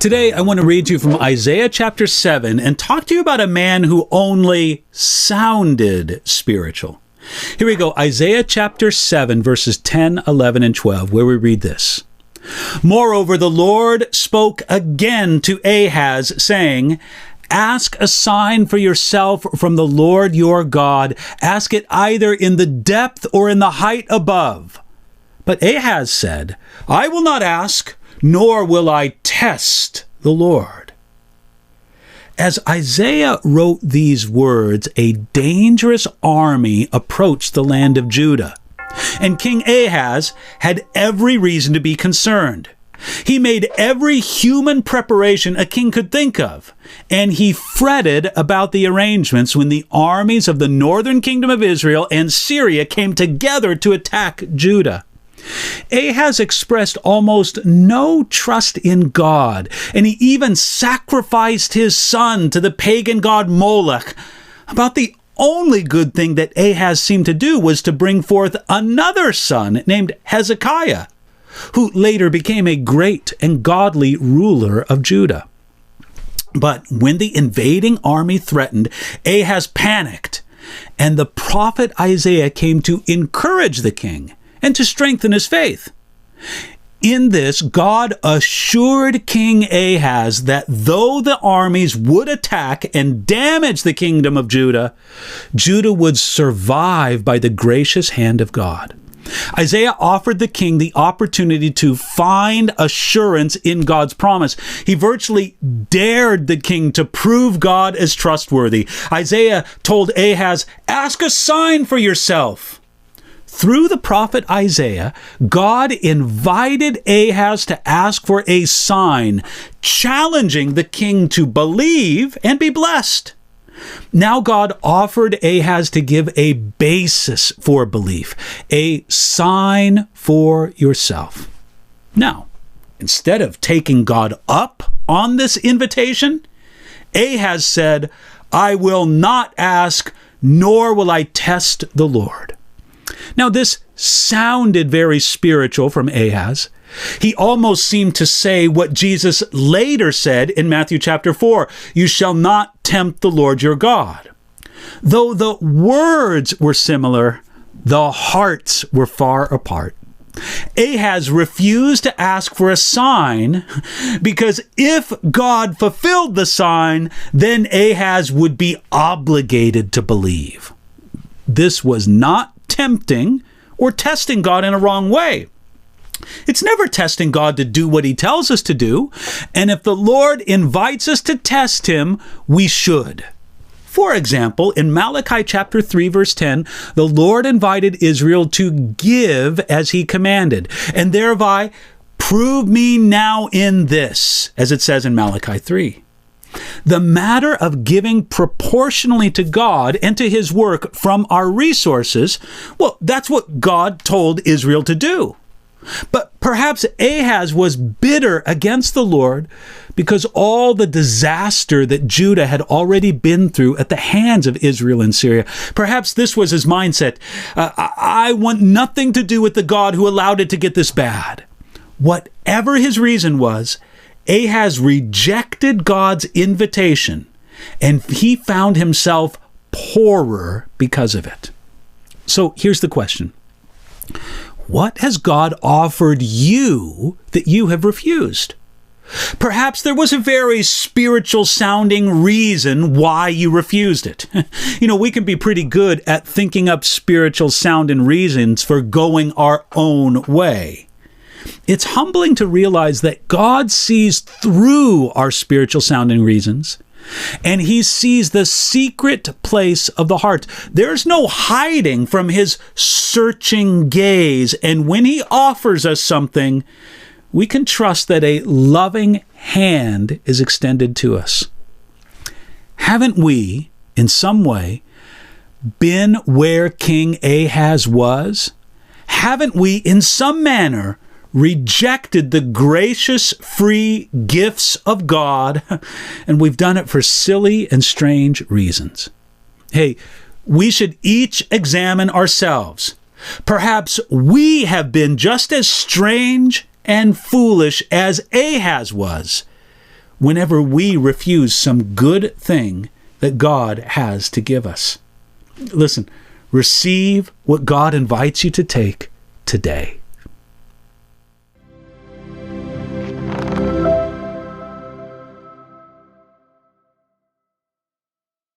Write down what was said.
Today, I want to read to you from Isaiah chapter 7 and talk to you about a man who only sounded spiritual. Here we go, Isaiah chapter 7, verses 10, 11, and 12, where we read this. Moreover, the Lord spoke again to Ahaz, saying, Ask a sign for yourself from the Lord your God. Ask it either in the depth or in the height above. But Ahaz said, I will not ask, nor will I test the Lord. As Isaiah wrote these words, a dangerous army approached the land of Judah, and King Ahaz had every reason to be concerned. He made every human preparation a king could think of, and he fretted about the arrangements when the armies of the northern kingdom of Israel and Syria came together to attack Judah. Ahaz expressed almost no trust in God, and he even sacrificed his son to the pagan god Moloch. About the only good thing that Ahaz seemed to do was to bring forth another son named Hezekiah, who later became a great and godly ruler of Judah. But when the invading army threatened, Ahaz panicked, and the prophet Isaiah came to encourage the king and to strengthen his faith. In this, God assured King Ahaz that though the armies would attack and damage the kingdom of Judah, Judah would survive by the gracious hand of God. Isaiah offered the king the opportunity to find assurance in God's promise. He virtually dared the king to prove God as trustworthy. Isaiah told Ahaz, ask a sign for yourself. Through the prophet Isaiah, God invited Ahaz to ask for a sign, challenging the king to believe and be blessed. Now God offered Ahaz to give a basis for belief, a sign for yourself. Now, instead of taking God up on this invitation, Ahaz said, I will not ask, nor will I test the Lord. Now, this sounded very spiritual from Ahaz. He almost seemed to say what Jesus later said in Matthew chapter 4, you shall not tempt the Lord your God. Though the words were similar, the hearts were far apart. Ahaz refused to ask for a sign because if God fulfilled the sign, then Ahaz would be obligated to believe. This was not tempting or testing God in a wrong way. It's never testing God to do what he tells us to do, and if the Lord invites us to test him, we should. For example, in Malachi chapter 3, verse 10, the Lord invited Israel to give as he commanded, and thereby prove me now in this, as it says in Malachi 3. The matter of giving proportionally to God and to his work from our resources, well, that's what God told Israel to do. But perhaps Ahaz was bitter against the Lord because all the disaster that Judah had already been through at the hands of Israel and Syria. Perhaps this was his mindset. I want nothing to do with the God who allowed it to get this bad. Whatever his reason was, Ahaz rejected God's invitation, and he found himself poorer because of it. So here's the question. What has God offered you that you have refused? Perhaps there was a very spiritual sounding reason why you refused it. We can be pretty good at thinking up spiritual sounding reasons for going our own way. It's humbling to realize that God sees through our spiritual sounding reasons, and he sees the secret place of the heart. There's no hiding from his searching gaze, and when he offers us something, we can trust that a loving hand is extended to us. Haven't we, in some way, been where King Ahaz was? Haven't we, in some manner, rejected the gracious, free gifts of God, and we've done it for silly and strange reasons? Hey, we should each examine ourselves. Perhaps we have been just as strange and foolish as Ahaz was, whenever we refuse some good thing that God has to give us. Listen, receive what God invites you to take today.